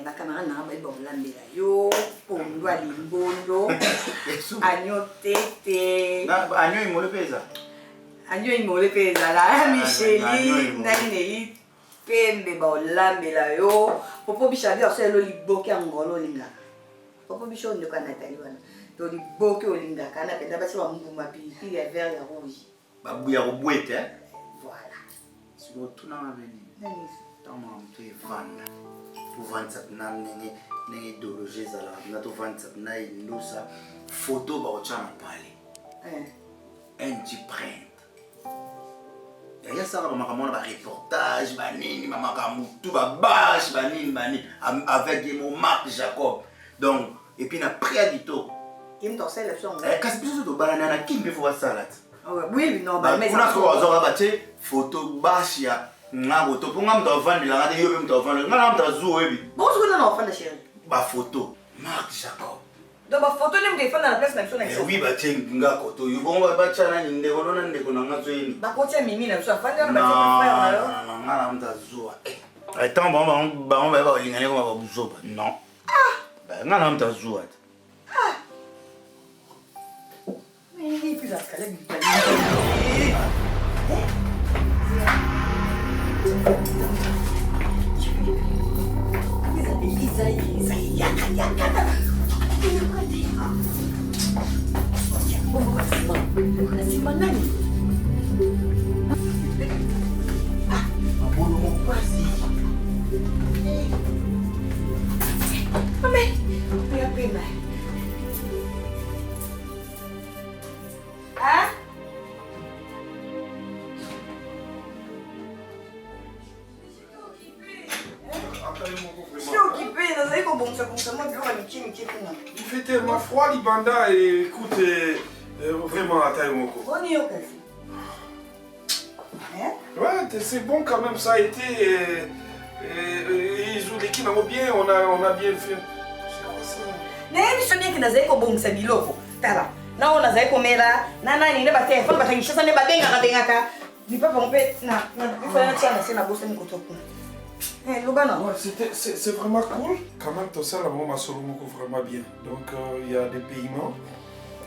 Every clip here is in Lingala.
Ma camarade n'a pas bon l'ambela yo, pondo à limbondo, agneau tété. Agneau il mole pesa. Agneau il mole pesa la Micheline, nani pembe bon l'ambela yo. Popo bichabi aussi lo liboke angolo linga. Popo bicho ndo kana taliwana. To liboke olinga kana penda basi wa mbuma pilipili ya vert ya rouge. Babu ya robwete hein. Voilà. Si vous tournez à venir. Nani. Tama mtu evanda. Uvanza na nenge idéologie zala na to vanza na indusa photo ba ochana pale NG print ya sara ba makamona ba reportage ba nini mama kamutu ba bash ba nini avec mon Marc Jacob donc et puis na préadito Kim torsel le son kasi biso to balana na kimbe fo salade oui non ba mais ça ko azora ba te photo bash ya ngabo to ponga mtu avandi la ngate yobe mtu avandi ngana mtu azuo ebi bon ce qu'on a enfant de chérie ba photo Marc Jacob donc ba photo ne me défend dans la place na biso na oui ba tenga koto yo bongo ba chana ni ndeko nona ndeko na ngazo yini ba kotia mimi na biso afandi na ba frère na yo ngana mtu azuo tant ba ba lingane ko ba buzoba non ba ngana mtu azuo mais il plus escalader du panier Il fait tellement froid, Libanda, et écoute, vraiment, Atayomoko. On y est au café. Ouais, c'est bon quand même, ça a été. Ils ont l'équipe bien, on a bien fait. Mais je bien que nous avons bon ça biloko. Tala. Na on a ko mela, na nani ne ba téléphone ba tangisha ne ba benga bengaka. Ni papa on peut na il faut na tiana c'est na bosse ni kotoku. C'est vraiment cool. Quand même, tout ça, la maman Solomoko vraiment bien. Donc, il y a des paiements.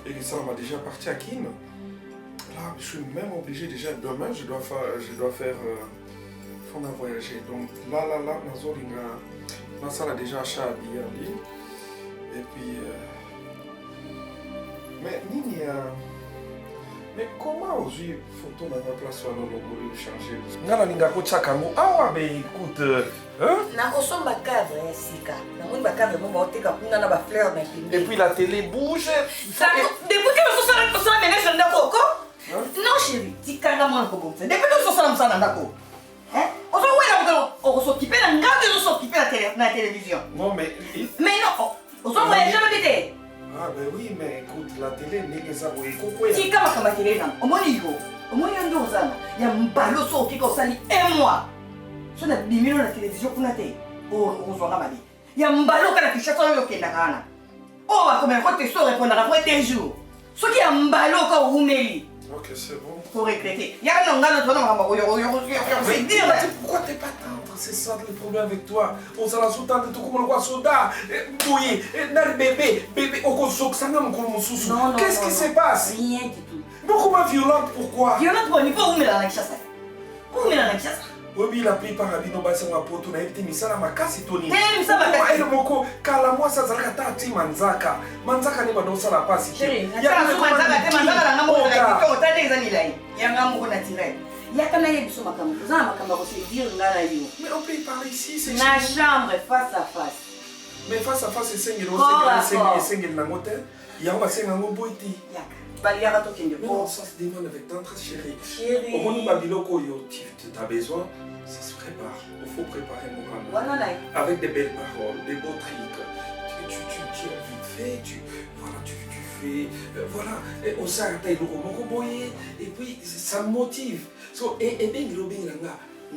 Et ça m'a déjà parti à Kin. Là, je suis même obligé déjà demain, je dois faire fond à voyager. Donc, là, ça a déjà acheté à billet en ligne. Et puis, mais Nini, mais comment aujourd'hui photo dans la place où on a changer? Ngala linga ko chakango. Ah mais écoute, na osomba cadre sika. Na moni ba cadre mo ba oteka kuna na ba fleur na pindi. Et puis la télé bouge. Ça depuis que on s'en ménage dans koko. Non chérie, tikanga mo ko bon. Depuis que on s'en msana ndako. Hein? On va ouais là on s'occuper na ngande on s'occuper na télévision. Non mais non, on s'en voyage jamais bité. Ah ben oui, mais écoute, la télé n'est ça oui, pourquoi? Si kama télé na, omoni yo. Omoni ndo ozana. Ya mbalo so kiko sali un mois. So na bimino na télévision kuna te. Ozonga mali. Ya mbalo kana kishata yo kenda kana. Oh ba comme quand tu sors répondre après 2 jours. So ki ya mbalo ka umeli. OK, c'est bon. Faut regretter. Ya no ngana tona mama yo. C'est dire pourquoi t'es pas tendre? C'est ça le problème avec toi. On s'en a sauté de tout comme le roi soda. Bouillé, dans le bébé, au cosok, ça n'a pas sous. Qu'est-ce qui se passe? Rien du tout. Mais comment violente? Pourquoi? Violente pour niveau où me la chassa. Où me la chassa? Oui, la plupart des gens qui ont poto na été mis ça ma casse Tony. Ça va pas. Et le moko kala moi ça zakata ti manzaka. Manzaka ni bado ça la passe. Chérie, ya manzaka na ngamu na kito tande zani lai. Ya ngamu na tirai. Ya kana yebiso makambo. Za makambo ko se dire ngala yo. Mais on peut parler ici, c'est na chambre face à face. Mais face à face c'est 5 euros, c'est 5 na motel. Ya on va 5 ngo boiti. Ya. Baliara to kende. Non, ça se demande avec tendre chérie. Chérie. Au moins babiloko yo tu as besoin. Ça se prépare, il faut préparer mon ramenant. Avec des belles paroles, des beaux trucs. Tu tiens vite fait, tu fais, voilà, on s'arrête et puis ça me motive. So, et bien,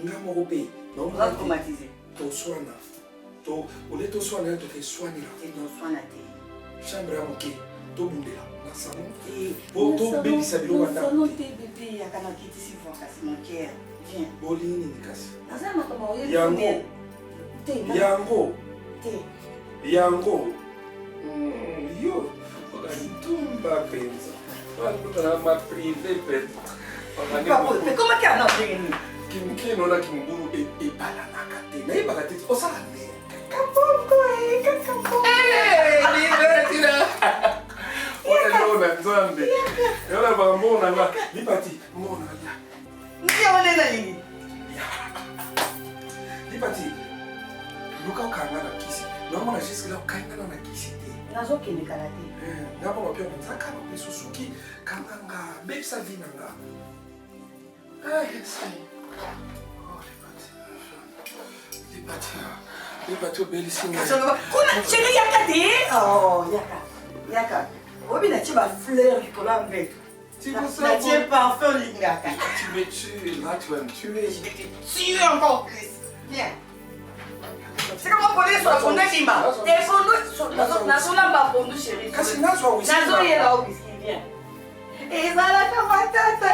nga morobe, non, on va traumatiser. To soana, to, on est to soana, to te soigner là. Et donc soana te. Chambre à moquer, to bundela, na salon. Et pour to baby sabilo wanda. Salon te bébé, ya kana kiti si voka, c'est mon cœur. Viens. Bolini nikasi. Azama kama oye. Yango. Yango. Te. Yango. Yo. Tumba pensa. Olha ma privé pensa. Comment qu'il y a un endroit? Qui non a qui m'boulou et pas la nakate. Mais pas la tête. Oh ça la merde. Olha nzambe. Olha bambona nga. Lipati. Mbona nga. Ndiye na nini? Lipati. Luka ukanga na kisi. Naomba jusque là ukanga na kisi. Nazo kende karate. Ngapa mapia mzaka na Suzuki kanga nga bebisa vina nga. Yes. Oh, les bateaux bellissimes. Kuna chérie yakati. Oh, yaka. Obi na tiba fleur pour la mettre. Tu na tiens parfum lingaka. Tu me tues, là tu vas me tuer. Je vais te tuer encore plus. Viens. C'est comme on connaît sur ton équipement. Et son nom, nazo lamba pondu chérie. Kasi nazo whisky. Nazo yela whisky, viens. Et ça la camatata.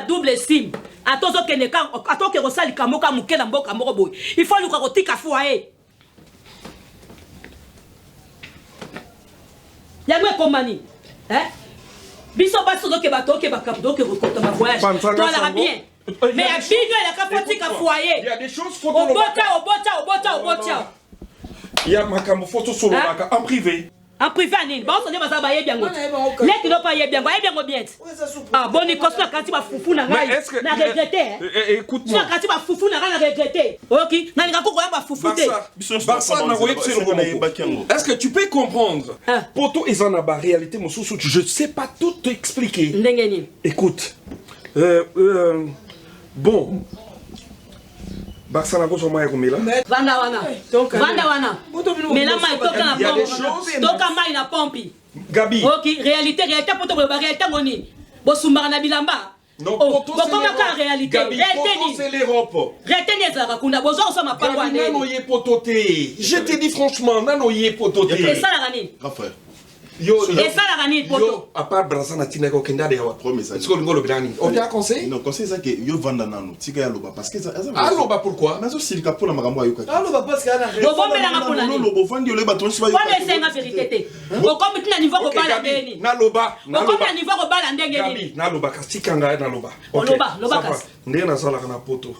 double sim. Atozo keneka, atoke rosali kamoka mukela mboka moko boy. Il faut luka kotika foyer. Yagwe komani. Biso baso doke batoke bakapdo ke rekota ma voyage. Toi la bien. Mais à bigo il a kapotika foyer. Il y a des choses photo. Au bota. Il y a ma cam photo sur le bac en privé. En privé, bon, on est pas bien. Les qui n'ont pas bien, bien. Ah, bon, il coste quand tu vas foufou, n'a regretté. Écoute-moi. Quand tu vas foufou, n'a regretté. Ok, n'a pas foufou. Est-ce que tu peux comprendre? Poto et Zanaba, réalité, mon sous, je ne sais pas tout t'expliquer. Écoute. Bon. Barsana go so mai komela. Vanda wana. Mais là mai toka na pompe. Toka mai na pompe. Gabi. OK, réalité poto bo réalité ngoni. Bo sumbara na bilamba. Non, poto c'est comment ka réalité? Poto c'est l'Europe. Retenez ça rakunda bozo so ma pa wana. Nano ye pototé. Je te dis franchement, nano ye pototé. Et ça la rani. Raphaël. Yo, et ça la rani poto. Yo, à part Brasana tina ko kenda de yawa. Promesse. Est-ce que ngolo bidani? On bien conseil? Non, conseil ça que yo vanda nano, tika ya loba parce que ça. Aloba pourquoi? Nazo silika pour la makambo ayoka. Aloba parce que ana. Bo bombe na ngapona. Non, lobo vandi ole baton si ba. Kwa c'est nga vérité. Bo comme tu na niveau ko bala ndeni. Naloba. Bo comme na niveau ko bala ndenge ni. Naloba kasika nga naloba. OK. Loba kas. Ndenge na sala kana poto.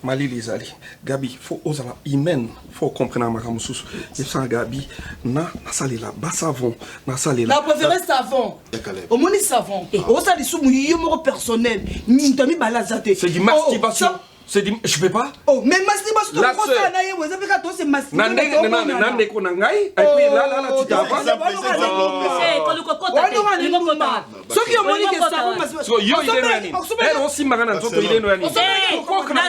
Mali les ali. Gabi, faut oser la humaine, faut comprendre ma kamususu. Et ça Gabi, na sali la bas savon, na sali la. La préférée savon. Au moins savon. Au ça des sous mouillés personnel. Ni tami balazate. C'est du masturbation. C'est dit, je peux pas. Oh, mais masturbation, la sœur. Vous avez qu'à toi, c'est masturbation. Nande ko nangai. Et puis là, tu t'avances. Ce qui ont montré que ça va masturbation. So yo il est nani. Elle aussi magana nzoto il est nani. Na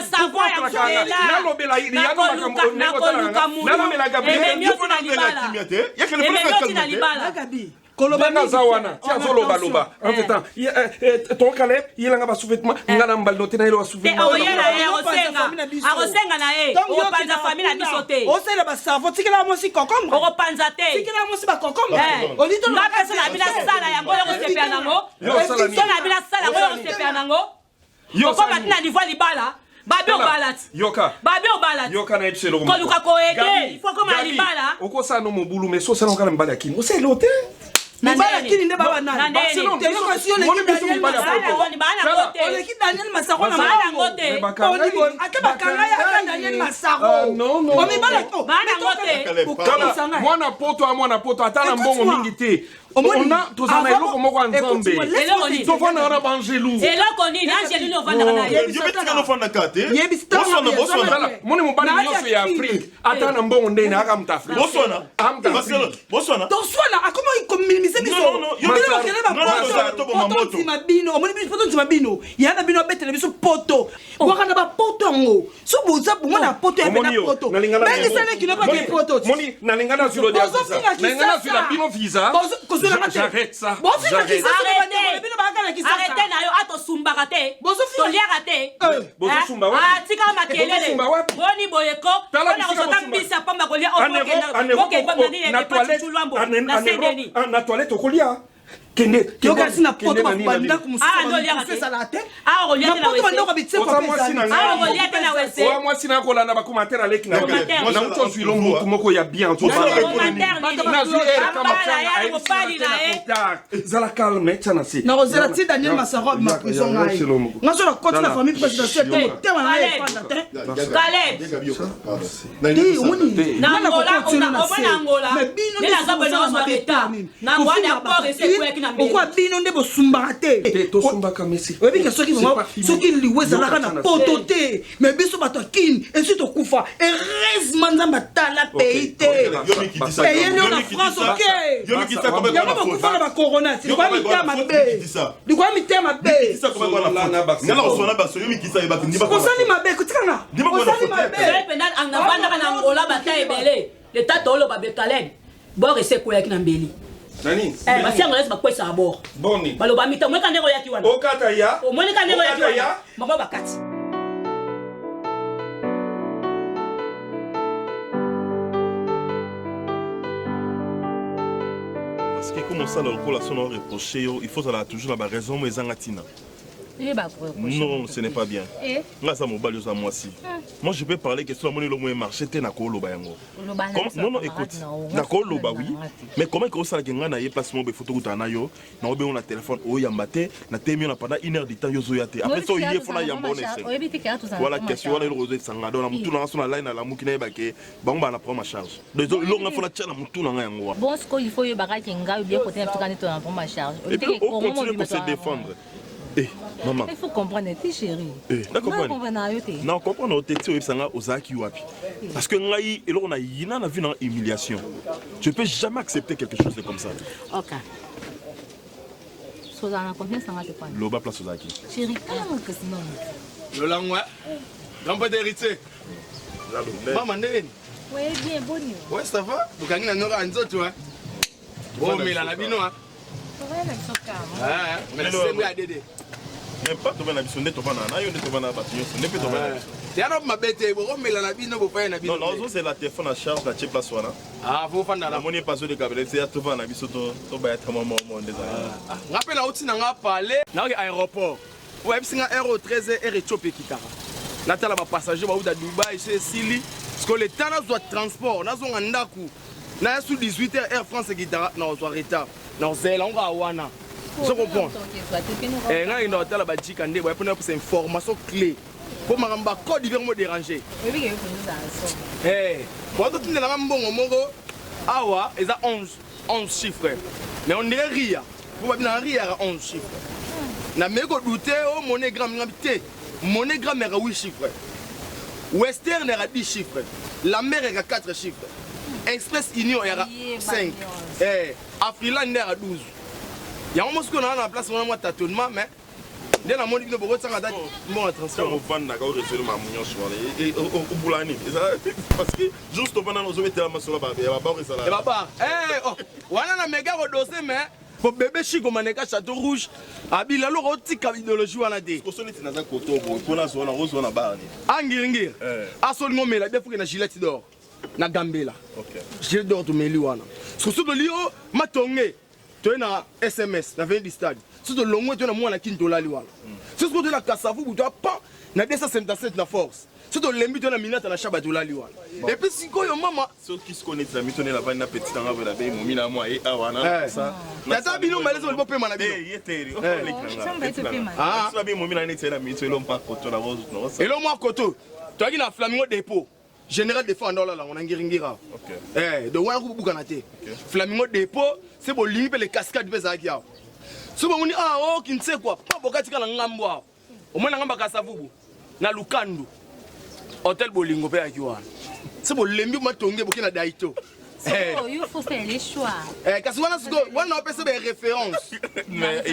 savoir ya kolela. Na lobela il y a makambo neko. Na lobela Gabi. Ya que le premier na libala. Gabi. Koloba zawana tia zolo baloba en tout temps ton Caleb il a nga sous-vêtement ngana mbal noté na ile sous-vêtement arosenga na e o panza famille na bisote o sele ba cerveau tikela mo si concombre o panza te tikela mo si ba concombre o lito na pesa na bila sala ya ngoyo ko sepia nango so na bila sala ngoyo ko sepia nango yo ko batina niveau libala babe o balat yoka na etselo ko luka ko ede il faut ko ma libala o ko sa no mobulu mais so sa no kala mbala kini o se lote Nibala kini nde baba nani? Barcelone. Te yoko si ole ki Daniel Masako. Ole ki Daniel Masako na bana ngote. Oligo ate bakanga ya ka Daniel Masako. Non. O mi bala to. Bana ngote. Mwana poto atala mbongo mingi te. On a tous un élo comme moi en Zambie. Sauf on a Angelou. Et là qu'on dit Angelou on va dans la. Je vais te faire na kate. Mon mon bali yo fait Afrique. Attends un bon ndé na kam t'Afrique. Boswana. Boswana. Donc soit là, comment il communique ça? Non, non, il y a un bino bête le poto. Wakana ba poto ngo. So boza pour na poto ya na poto. Mais ça n'est qu'il n'a pas de poto. Moni na lingana sur le dia. Na lingana sur la bino visa. J'arrête ça. Arrêtez na yo ato sumba raté. To lia raté. Bozo sumba wa. Ah tika makelele. Boni boyeko. On a resota mbisa pamba kolia okoke na toilette. Na toilette okolia. Kende kasi na poto banda kumsusa ça la tête. Ah olia na wese. Ah olia na wese. Wa moi sina ko la na ba commentaire avec na. Na mto suilo mtu moko ya bien to. Na zuer kama tanga. Zala calme tana si. Na rozela ti Daniel Massarob ma prison ngai. Na so la côté la famille présidentielle te wana na fanda te. Caleb. Ti oni. Na Angola. Mais bino ni la zabona so arrêta. Na wada pour ese kweki na pourquoi bino nde bosumbaka te to sumbaka Messi oyebi ke soki liwe ezalaka na poto te mais biso bato akini esi tokufa heureusement nzambe atala pays te pays nio na France oke yango bakufa na bacorona likwa mitema mabe likwa mitema mabe kosali mabe kotikana kosali mabe pendant angabandaka na Angola bata ebele leta tolo babekalene bor ese kweki na mbeli Nani? Basi angolesi bakwesa abord. Boni. Baloba mita mweka ndeko yaki wana. Okata ya. Omweka ndeko yaki wana. Mama bakati. Parce que comme ça le la son reproché, il faut avoir toujours la raison mais zangatina. Non, ce n'est pas bien. Là, ça m'a balé à moi aussi. Moi, je peux parler que sur le moins marché, t'es na kolo bayango. Non, non, écoute. Na kolo ba oui. Mais comment que ça gagne na placement de photo que na yo, na obe on a téléphone o yambate, na temi on a pendant 1 heure de temps yo zoyate. Après ça, il faut na yambone. Voilà question on est rosé sangado na mutu na sona line na la mukina ba ke bango na prendre ma charge. Donc lo na fona tchala mutu na yango. Bon, ce qu'il faut y baraki nga bien côté en tout cas na prendre ma charge. Et puis on continue pour se défendre. Maman. Il faut comprendre, tes chérie. Non, comprendre, parce que on a une humiliation. Je ne peux jamais accepter quelque chose de comme ça. Ok. Sozana, combien ça va te prendre? Loba place aux acquis. Chérie, comment que c'est non? Le langouin. Grand-père d'héritier. Maman, oui, bien, bon. Ouais, ça va? Vous gagnez un orange, toi. Oh, mais la bino, hein? Ah, mais c'est moi à Dédé. Même pas tomber na biso neto bana na yo neto bana batio ne peut tomber na biso. Tiana ma bête bo mela na bino bo fa na bino. Non, non, c'est la téléphone à charge la chip place wana. Ah, faut fanda la moni paso de cabine c'est to bana biso to ba ya tama mo ndeza. Rappelle outi na nga parler na aéroport. Ouais, singa aéro 13 air Ethiopie kitara. Na tala ba passager ba uda Dubai chez Sili parce que le temps na doit transport na zonga ndaku. Na sous 18h Air France kitara na zo retard. Na zela on ga wana. Je comprends. Et là, il y a une information clé. Pour que code il me déranger. Pour tout le monde, awa, il y a 11 chiffres. Mais on est rire. Pour que vous rire à 11 chiffres. Na meko douté au monogramme ngabité. Monogramme est à 8 chiffres. Western est à 10 chiffres. La mer est à 4 chiffres. Express Union est à 5. Afriland est à 12. Il y a un moment où on a en place vraiment tâtonnement, mais dès la mode de Bogo, ça va être bon transfert. On va d'accord recevoir ma mounion soirée et au boulani. Parce que juste au pendant nos hommes sur la barre, il va pas rester là. Il va pas. On a un méga dossier, mais pour bébé chico maneka château rouge, abila lo roti kabidologie wana de. Ko soni tinaza koto bo, ko na zo na rozo na barre. Angiringir. Asol ngomela be fuke na gilet d'or. Na gambela. OK. Gilet d'or to meli wana. Surtout de lio matonge. Tu es dans SMS, dans le stade. Si tu es long, tu es dans le $15. Si tu es dans Kassavu, tu n'as pas 257 la force. Si tu es dans le minute, tu as $100. Et puis si tu es maman, ceux qui se connaissent, tu es là-bas, tu es petit temps, tu es là, tu es là, tu es là, général de fois là on a ngiringira donc on a beaucoup kanaté flamingo dépôt c'est bon limite les cascades de Zakia so on dit ah oh qui ne sait quoi pas bokati kana ngambo au moins ngamba kasavubu na lukandu hôtel bolingo pe akiwa c'est bon lembi matonge bokina daito il faut faire les choix kasi wana opesa des références mais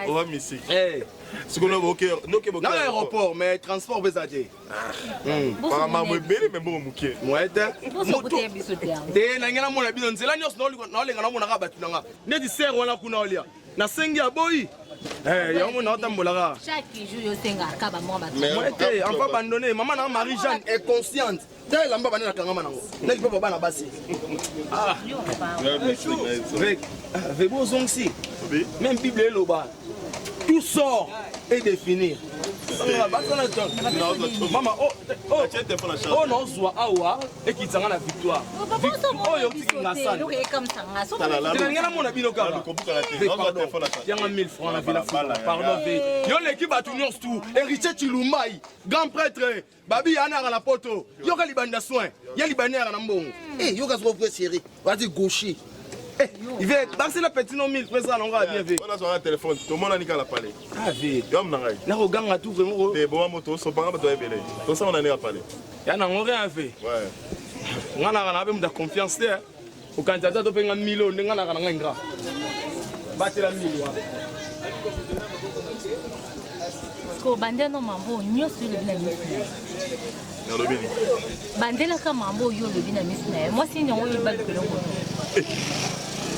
on va misser ce qu'on a au cœur dans l'aéroport mais transport besaje par ma belle mais bon mukie moete moto de na ngena mona bino nzela nyos na olenga na mona ka batu nanga neti ser wana kuna olia na sengi ya boyi yo mona otambola ka chaque jour yo senga ka ba mo batu moete enfin abandonné maman na Marie Jeanne est consciente telle lamba bana kanga manango neti papa bana basi avec beau zongsi même Bible loba tout sort et définir. Maman, oh non, soit awa et qui t'en a la victoire. Oh, yo qui n'a ça. Il y a 1000 francs la ville. Pardon, yo l'équipe a tout. Héritier Chilumbaï, grand prêtre, Babi Yana à la poto. Yo ka libanda soin. Ya libanais à Nambon. Eh, yo ka se série. Vas-y gaucher. Il va passer la petite nom 1000 presque on va bien ver. On a sur un téléphone, tout le monde a nika la parler. Ah ver. Yom nangai. Na reganga tout vraiment. Des bon moto so pas ba doit belé. Tout ça on a nika parler. Ya na ngore a fait. Ouais. Ngana kana be mda confiance there. Au candidat to penga 1000 ngana kana ngenga. Batela 1000 wa. Ko bandeno mambo nyoso le bina misina. Na lobini. Bandela ka mambo yo le bina misina. Moi si nyongo yo ba ko longo.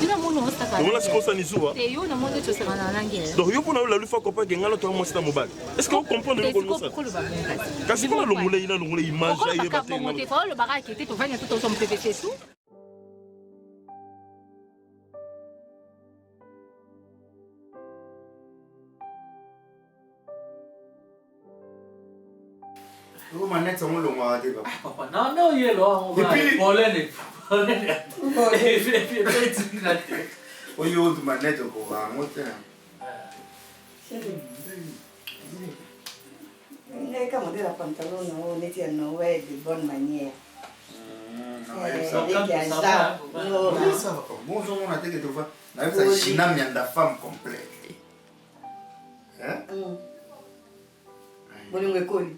Ina mono osaka. On a ce qu'on s'en isoua. Et yo na mono to sera na langue. Donc yo pona la lufa ko pa ngala to mo sita mobile. Est-ce que vous comprenez le ça? Kasi ko lo ngule ina lo ngule image ya ba te. Mon téléphone le barrage qui était to vanya tout son PPC sous. Vous manette on le mois de papa. Non, il est là, on va. Oui, on te manette pour un moteur. Comme on dit la pantalon, on était à Noël de bonne manière. Bonjour, on a dit que tu vois. La China m'a de femme complète. Hein? Bon, on école.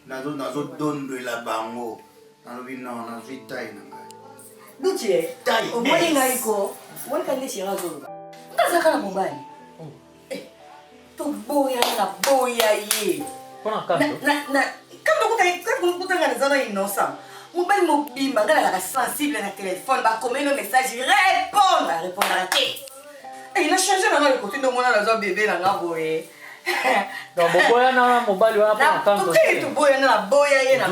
nazo dondo la bango nalobi non nazwi tai na ngai dutie omoni ngai ko woni kande shira zo ndazaka na mobali to boya na boya ye Pona kanto na kama kutanga zana innocent mobali mobimba ngala la sensible na téléphone ba comme un message répondre à la tête et il a changé dans le côté de mon la zo bébé na ngaboye donc boya na mobali wana pona kanto tu boya na boya ye na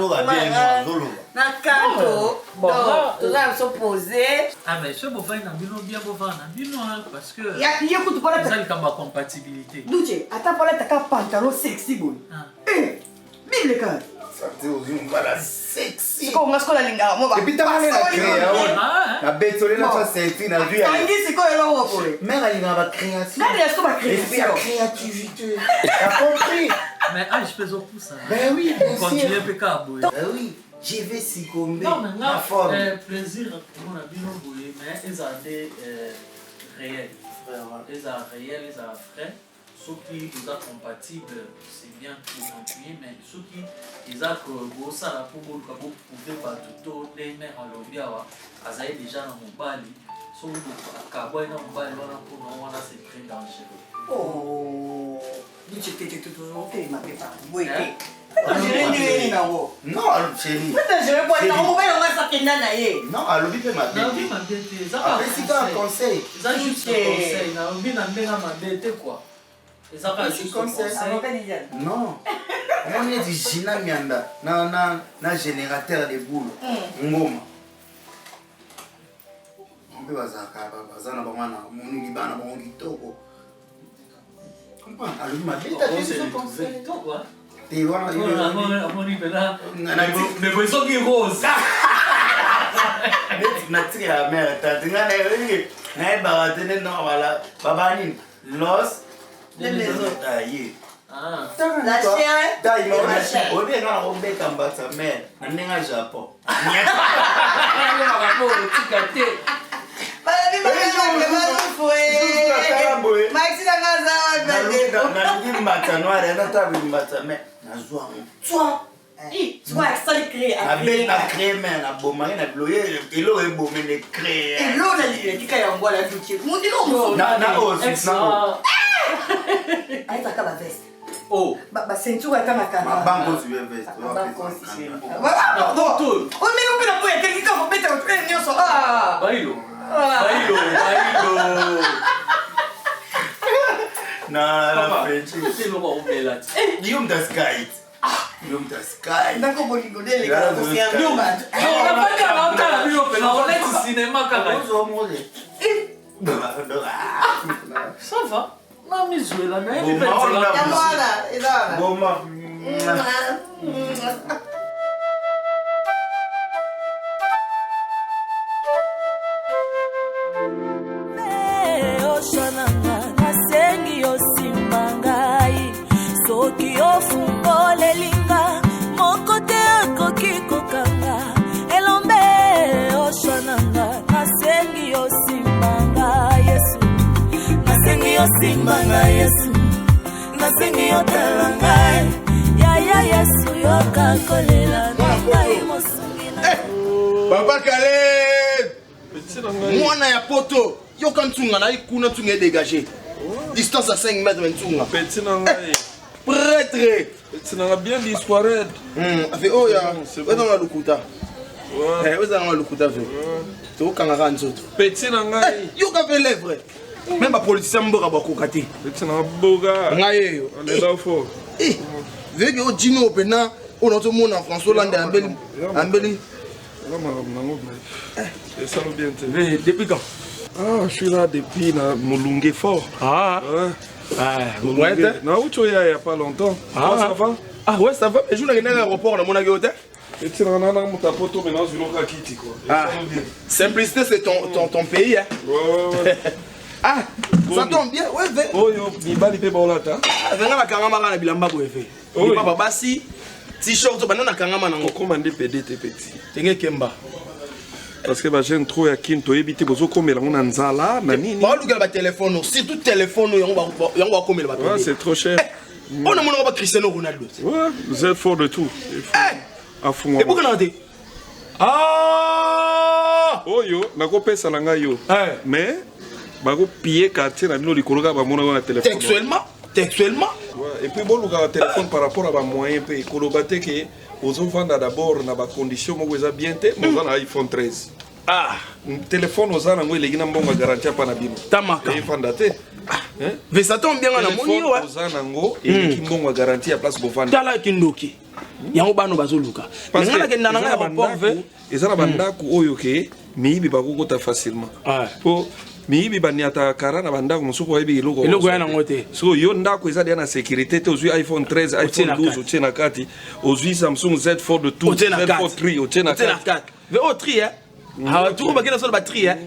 na kanto donc tu vas se poser ah mais ce bovin na bino bien bovin na bino parce que ya écoute pour la ça il kamba compatibilité duche ata pour la ta pantalon sexy boy bile ka ça te ozum bala sexy ko ngasko la linga mo ba et puis t'as la créa na betole na fa sexy na vie angi siko elo wo ko mère elle a ba création mais est-ce que ba création créativité t'as compris mais je fais au pouce ben oui bien sûr continue impeccable ben oui je vais succomber non mais la forme plaisir pour la bino boye mais ils ont des réels ils ont réel ils ont frais ceux qui sont compatibles c'est bien pour continuer mais ceux qui ils ont que ça la pour vous pouvez pas tout les mères à l'obia azaï déjà dans mon bali so akabwa na mobali wana pour nous wana c'est très dangereux oh duche tete tout te ma pepa boye non chérie non alobi pe mabe apesi ka conseil eza juste conseil nalobi na ndenge mabe te quoi ezaka juste conseil non omoni eti gina mianda na générateur de boule ngoma mpe bazalaka baza na bango na moni libana bango kitoko alobi mabe conseil te wana amoni pena mais boy soki rose na tiri ya mère tati nga na yebaka te nde no wala baba nini los les maisons aye La chère. On est dans le bec en bas de sa mère. On est au Japon. Oh, bah ceinture à Kanaka. Banco sur le veste. Banco sur le veste. Oh, mais non, mais la poule, quelqu'un va mettre un train sur ça. Bailo. Non, c'est le roi là. Guillaume the Sky. Guillaume the Sky. D'accord, bon, il godait les gars. On n'a pas qu'à rentrer la vie au cinéma quand même. Ça va. Non, mais je vais la mettre. nasengi osimba ngai soki ofungolelinga moko te akoki kokanga elombe oshananga nasengi osimba ngai Yesu nasengi osimba ngai Yesu nasengi otala ngai yaya Yesu yokakolela na ngai mosungi na Papa Caleb mwana ya poto yoka ntunga na ikuna ntunga dégagé distance à 5 mètres ntunga petit nangai prêtre petit nanga bien disparate fait oh ya ouais dans la lukuta ouais ouais dans la lukuta fait to kanga ka nzoto petit nangai yoka fait lèvre même ba politicien mboka ba kokati petit nanga boga ngai yo on est là fort veut que Dino pena on a tout monde en François Hollande ambeli c'est ça le bien depuis quand je suis là depuis Moulungue fort. Ouais, non, où tu es il n'y a pas longtemps. Ça va? Ah ouais, ça va. Mais je n'ai pas l'aéroport dans mon hôtel. Et tu n'as pas ta poto maintenant, je l'ai quitté quoi. Simplicité, c'est ton pays. Hein. Ouais. Ah, ça tombe bien. Ouais, oh yo, ni bali pe bolata. Venga la kangama na bilamba ko efe. Ni papa basi t-shirt ba na kangama na ngo commandé PDT petit. Tenge kemba. Parce que j'aime trop à qui tu éviter bozo comme la on nzala na nini. Ba luga ba téléphone, surtout téléphone yango ba comme ba. Ouais, c'est trop cher. On a mon ba Cristiano Ronaldo. Ouais, vous êtes fort de tout. À fond. Et pourquoi non? Ah! Oh yo, na ko pesa langa yo. Mais ba ko piller quartier na bino likologa ba mona na téléphone. Textuellement. Ouais, et puis bon le téléphone par rapport à ba moyen pe kolobate que aux vendre d'abord na ba condition mo weza bien te mo na iPhone 13. Ah, téléphone aux ana ngwe legina mbonga garantie pa na bino. Tamaka. Et fandate. Hein? Mais ça tombe bien na moni wa. Aux ana ngo et ki mbonga garantie à place bo vendre. Tala kindoki. Yango bano bazoluka. Parce que na nga rapport ve ezana bandaku oyo ke miyibi bakokota facilement. Po miyibi baniata kara na bandaku musuko wayibi iloko. Iloko yana ngote. So yo ndako eza dia na sécurité te ozui iPhone 13, iPhone 12 otena kati, ozui Samsung Z Fold 2, Z Fold 3 otena kati. Ve o tri hein. Ah tu ko bakina so ba tri hein.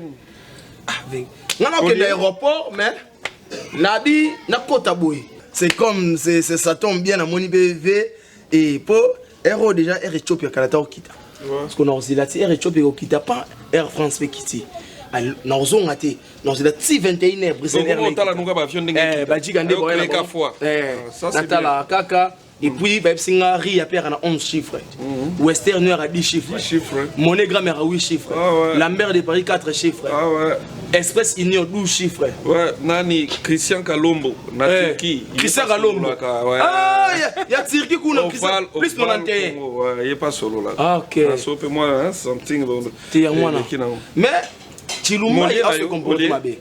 Ah ve. Ngana ke l'aéroport mais nabi na kota boy. C'est comme ça tombe bien na moni BV. Et pour Air déjà Air Ethiopia Canada au kita. Parce qu'on a aussi là Air Ethiopia au kita pas Air France fait quitter. Na ozon até. Non c'est là 21h Bruxelles Air. On tala nunga ba avion ndenge. Ba jigande bo la fois. Ça c'est la kaka et puis ba singari ya père na 11 chiffres. Western a 10 chiffres. Monogramme a 8 chiffres. Lambert de Paris 4 chiffres. Ah ouais. Express Union 12 chiffres. Ouais, nani Christian Kalombo na Turquie. Christian Kalombo. Ah, il y a Turquie kuna plus 91. Ouais, il est pas solo là. Ah OK. Ça peut moi hein, something. T'es à moi là. Mais Chilumba il a se comporter mabe.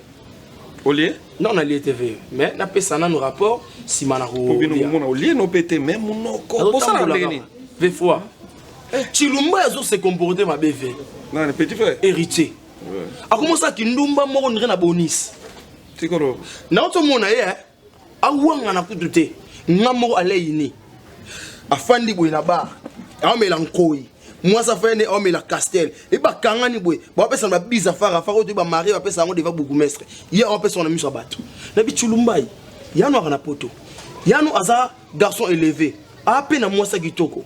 Olé? Non, on a l'ITV. Mais on a fait ça dans nos rapports. Si on a oublié nos pétés, même mon corps. Pour ça, on a fait fois. Chilumba a se comporter ma bébé. Non, le petit frère. Héritier. A comment ça qu'il n'oumba mort on na bonis. C'est quoi? Non, tout le monde a a ouang na kututé. Ngamo allé ini. A fandi boy na bar. A melankoi. Moi ça fait on met la castel et ba kangani boy ba pesa na biza fara fara to ba mari ba pesa ngo deva bourgmestre hier on pesa on a mis sur bateau na bi chulumbai ya no na poto Yano Aza, garçon élevé. À peine à moi ça Kitoko.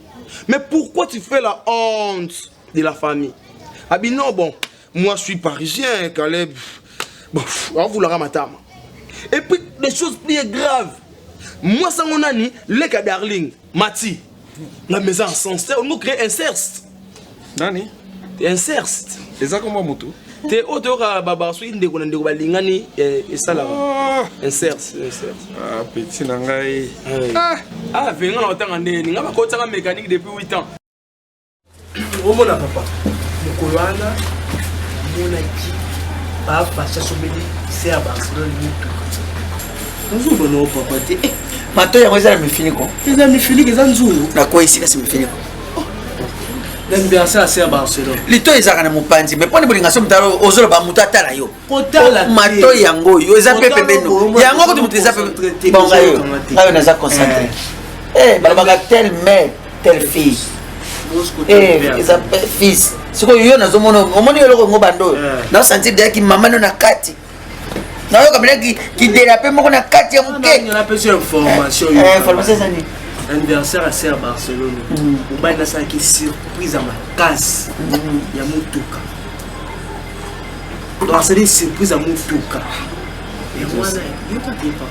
Mais pourquoi tu fais la honte de la famille? Ah bien non, bon, moi je suis parisien, Caleb. Bon, on vous l'aura matam. Et puis, des choses plus graves. Moi, ça mon ami, les cas darling, Mati, la maison encencée, on nous crée inceste. Nani? Inceste. Et ça comment moto? T'es au dehors, Baba, soit une dégoûtante de Balingani et ça là. Inceste. Ah, petit Nangaï. Ah, venez en temps en année, n'a pas côté la mécanique depuis 8 ans. Au mon papa, le Colana, mon équipe, papa, ça se met, c'est à Barcelone. Nous avons papa. Mato ya weza mefini ko. Eza mefini eza nzuru. Na kwa isi kasi mefini ko. L'ambiance c'est à Barcelone. Lito eza kana mupanzi, mais pone bolinga so mutalo ozolo ba mutu atala yo. Kotala mato yango yo eza pepe beno. Yango ko mutu eza pepe. Bonga yo. Ngayo na za concentré. Balabaka tel mère, telle fille. Eza fils. Siko yo na zo mono, omoni yo loko ngobando. Na sentir de ki mama no na kati. Non, comme qui dérape mon a 4 on a peu information. Information ça ni. Anniversaire à Barcelone. On va dans ça qui surprise à ma casse. Il y a Mutuka. Donc c'est une surprise à Mutuka. Et moi là, il pas de papa.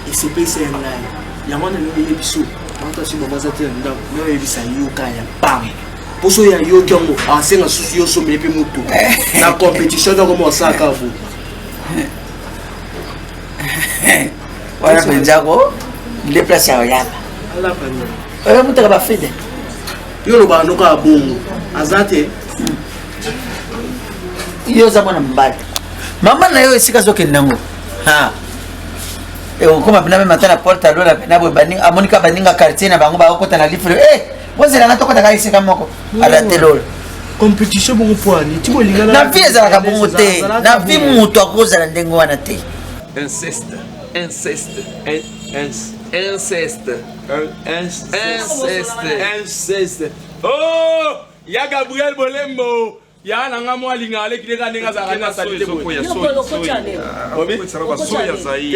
Et c'est PC en live. Il y a moi dans le épisode. On t'a sur maman ça tient dans. Mais il ça yoka ya bam. Pour ça il y a yoka mo. Ah c'est un souci au sommet puis Mutuka. La compétition donc comment ça ka vous. Voilà Benjago, déplacer à Oyaba. Ala pani. Oyo mutaka ba fede. Yo lo ba no ka bongo. Azate. Yo za mwana mbali. Mama na yo esika zoke nango. Ha. Koma bina mema tana porta lola na bo baninga amonika baninga quartier na bango ba okota na lifre. Wazela na tokota ka isika moko. Ala telol. Compétition bongo poani. Timo lingana. Na vie za ka bongo te. Na vie mutu akoza na ndengo wana te. Inceste. Oh, ya Gabriel Bolembo. Ya nanga mo alingale kideka ninga za kana salite bo. Te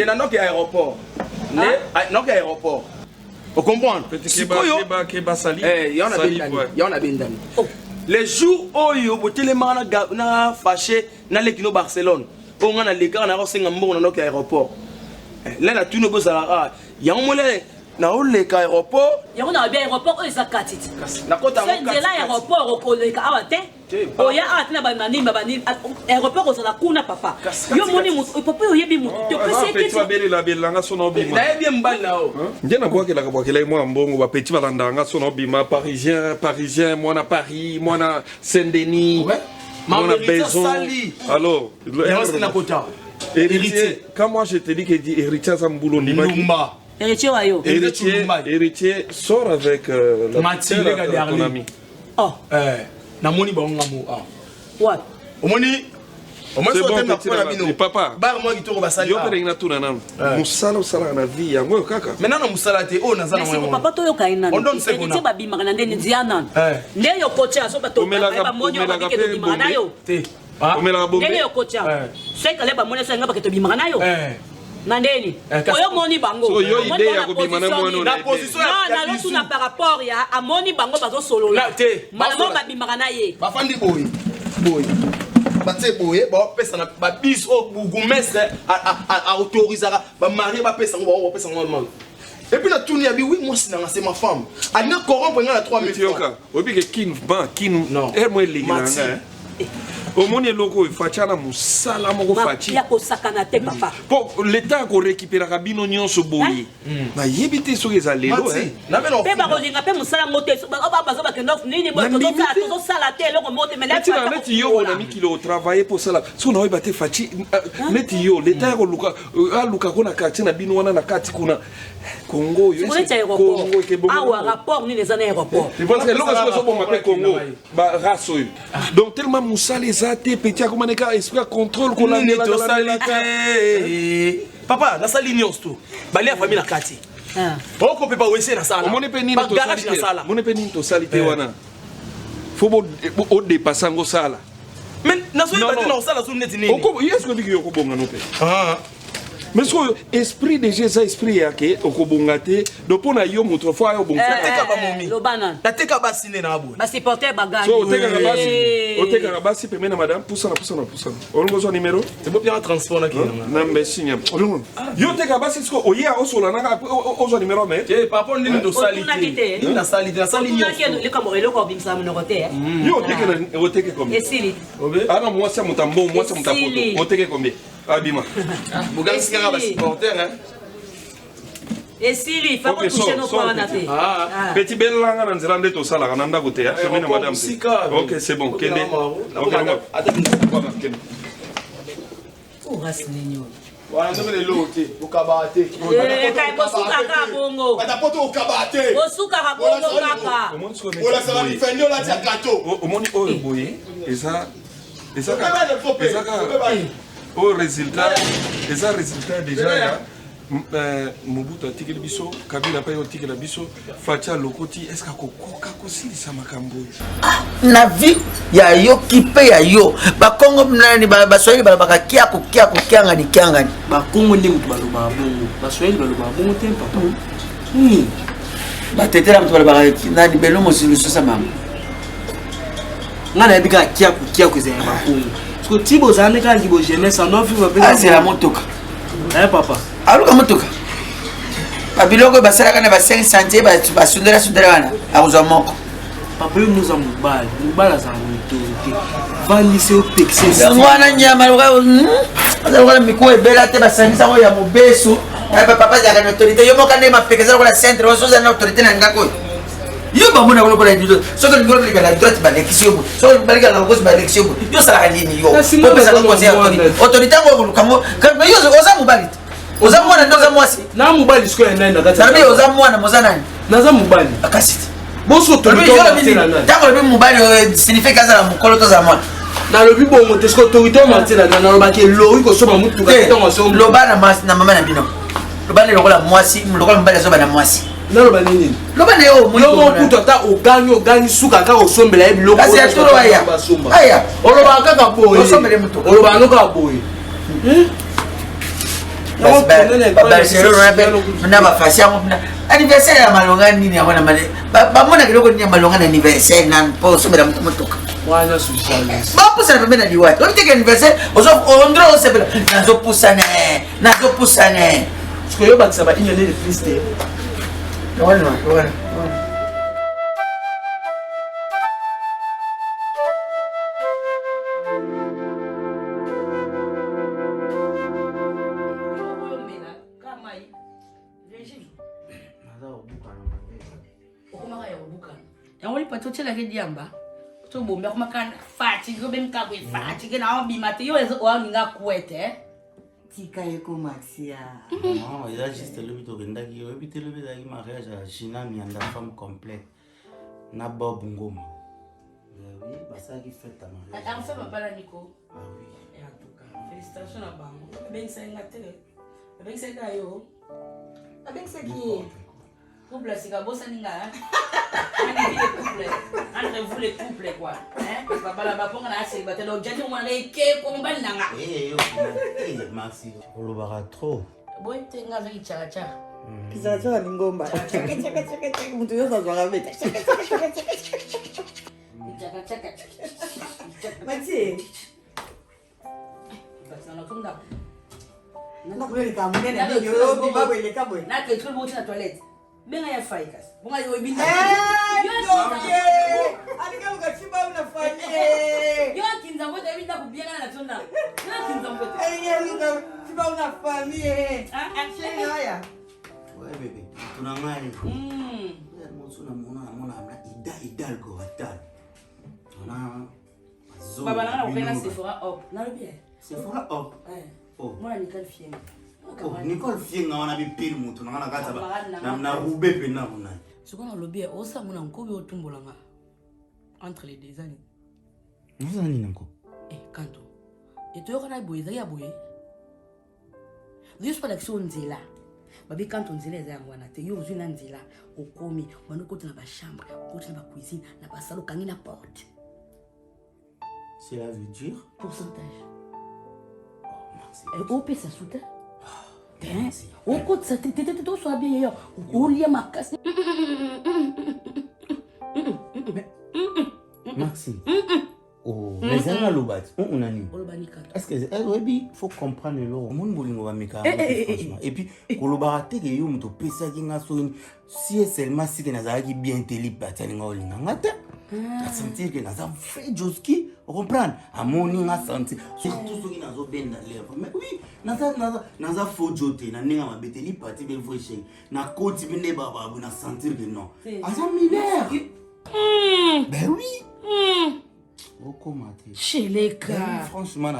na noki aéroport. Ne, noki aéroport. Vous comprenez? Il y en a bien d'années. Les jours où il y a fâché dans l'équipe Barcelone. On a les gars, on a reçu un bon dans l'aéroport. Là, la tune il y a un moment na ole ka aéroport. Il y a un aéroport, ils ont quatre. C'est l'aéroport au le ka awate. Oh ya atina ba nani ba nani aéroport au la kuna papa. Yo moni mutu papa yo yebi mutu. Tu peux c'est que tu vas belle la belle nga sono bima. Na bien mbala o. Ndiena boke la boke la moi mbongo ba petit balanda nga sono bima parisien moi na Paris, moi na Saint-Denis. Moi na Beson. Alors, héritier. Quand moi je te dis que dit héritier ça mboulou Lumba. Héritier sort avec ton ami. Oh. Namoni ba ngamo ah. Ouais. Omoni. C'est bon, papa. Bar moi qui tourne basali. Yo pere na tuna nan. Musala na vie yango kaka. Maintenant na musala te o na zana moi. Papa to yo kaina. On donne c'est bon. Ti ba bima kana ndeni ziana. Ne yo kocha so ba to ba monyo ba ke to bima na yo. Te. Omela bombe. Ne yo kocha. C'est kale ba monyo so ngaba ke to bima na yo. Nandeni. Oyo moni bango. So yo idée ya ko bima na mono. La position na lo tuna par rapport ya amoni bango bazo solo. Na te. Malamo ba bima na ye. Ba fandi boy. Boy. Bate boye ba pesa na ba bis o bourgmestre a autorisé ba marier ba pesa ngo ba pesa ngo. Et puis la tourne ya bi oui moi c'est ma femme. A na corrompre nga la 3000 francs. Obi ke kin non. Elle moi ligana. Omoni loko fachana musala moko fachi. Ya ko sakana te papa. Pour l'état ko récupérer bino nyonso boye. Ba yebite so ezalelo Na beno. Pe ba ko linga pe musala mote ba bazo ba kendo nini bo to sala te loko mote mais là tu vas mettre yo on a mis kilo travailler pour ça là. So na oyeba te fachi mettre yo l'état ko luka ko na kati na bino wana na kati kuna Congo yo. Congo ke bon. Ah rapport ni les années aéroport. Parce que loko so bon m'appelle Congo. Ba raso. Donc tellement musala zate petit comme neka esprit contrôle qu'on a mis dans la papa na sali nyonso bali ya famille na kati on peut pas wese na sala on ne peut ni to sala on ne peut ni to salite wana faut au dépasser ngo sala mais na so ba na sala so neti nini oko est-ce que dit ko bonga no pe Mais ce esprit déjà ça esprit yake okobongate donc pour na yo moto fois yo bonga teka ba momi lobana teka ba sine na abo ba supporter bagani so oteka basi pemena madame poussana olongo zo numéro c'est bon bien transport na kina na mbesinya olongo yo teka basi sko oya osola na ozo numéro mais par rapport nini do salite na salite le comme le ko bimsa monorote yo oteke combien esili ah non moi c'est mon tambo moi c'est mon tapoto oteke combien abima bogan sikara ba supporter hein et Sili, il faut que toucher nos points en athée. Petit bel langa na nzela ndeto sala kana nda kote ya chemin madame. OK, c'est bon. Kende. OK, attends. Oh, rasnenyo. Voilà, nous les lotés, au kabate. Eh, kai bosuka ka bongo. Bata poto au kabate. Bosuka ka bongo kaka. Ola ça va nous faire la tia gâteau. Au moni o boye, et ça au résultat déjà ya Mobutu atikeli biso, Kabila pa yo tikela biso, Fatia Lokoti, est-ce que kokoka kosilisa makambo? Na vie ya yo kipe ya yo. Ba Kongo nani ba Swahili ba kia ngani. Ba Kongo ndi mutu baloba bongo. Ba Swahili baloba bongo te papa. Ba tetela mutu baloba nani belo mosiluso sa mama. Ngana bika kia kozela ba Kongo. Parce que Tibo zane ka libo jeunesse en offre va Ah c'est la motoka. Papa. Aluka motoka. Babiloko basalaka na ba 5 centiers ba sundera wana akozwa moko. Papa nous a mobile za autorité. Va lycée au Texas. Ngwana nyama loka miko ebela te basangisa ngo ya mobeso. Papa za na autorité yo moka ne mapekeza loka centre osoza na autorité na ngako. Yo bamona ko la dido. Soko ngolo la droite ba lekisio. Soko ba la gauche ba lekisio. Yo sala nini yo. Ko pesa ko conseil autorité ngo lukamo. Quand yo oza mobali. Oza mwana ndo za mwasi. Na mobali siko ya nani nakati. Na mimi oza mwana moza nani? Naza mobali. Akasiti. Boso to autorité na nani? Tango le mobali signifie kaza la mukolo to za mwana. Na lobi bongo te siko autorité matela na na lobaki lori ko soba mutu ka tongo so. Lobana na mama na bino. Lobana lokola mwasi, lokola mbali soba na mwasi. Na loba nini? Lobana yo mo kuto ta oganyo suka ka osombela e biloko. Kasi atoro aya. Aya. Oloba kaka boye. Osombele mutu. Oloba no ka boye. Anniversaire ya malonga nini ya mwana male bamona kiloko nini ya malonga na anniversaire na po somela motoka wana socialiste ba pusa na pembeni na liwati on teke anniversaire ozo ondro osebela nazo pusane parce que yo bakisa ba inyele de triste wana Tochela ke diamba to bombe kuma kan fati go bem ka we fati ke na bimate yo ezo wa ninga kuete tika yeko maxia non il a juste le bito kenda ki yo bito le bito ki mariage à China mi anda femme complète na bob ngoma oui basa ki fête mariage a fait papa la Nico ah oui et en tout cas félicitations à bango ben ça ngate ben ça ka yo ben ça qui couple c'est ka bossa ninga entre vous les couples quoi hein parce que papa là-bas pour na célibataire donc j'ai dit moi les ke combat nanga merci on le verra trop bon tenga avec chacha kizacha ni ngomba chaka mtu yoza zwa beta chaka mati basa na tonga na kweli kama nene yo baba ile kabwe na ke tu bote na toilette benga ya faikas bonga yo ibinda alika ukachiba unafanya yo kinza ngote ibinda kubianga na tonda yo kinza ngote luka chiba unafanya chini haya ouais bébé tunangani monsuna mona amna idalgo atal ona baba nanga ukena Sephora op na le bien Sephora op oh moi ni qualifié Nicole Fienga wana bipiri mutu nanga nakata ba na rube pe na mona soko na lobby osa mona nkobe otumbolanga entre les deux années vous en nini nko kanto et to yokana boye za ya boye juste pas l'action nzela babi kanto nzela eza yango wana te yo uzwi na nzela okomi wana koti na ba chambre koti na ba cuisine na ba salon kangi na porte cela veut dire pourcentage oh merci et OP ça soutient okotisa te toswa bien yo olia makasi Maxime. Oh, mais elle a l'obat. On a dit. Est-ce que il faut comprendre le monde bolingo va meka franchement. Et puis kolobarate que yo muto pesa kinga so si seulement si que nazaki bien télépathe linga olinga ngata. À sentir que naza fait joski, comprendre. À moni nga sentir surtout ceux qui nazo benda lèvre. Mais oui, naza faux joté na ninga mabete télépathe be vrai chez. Na koti bine baba na sentir que non. Aza mineur. Ben oui. Chez les gars. Franchement,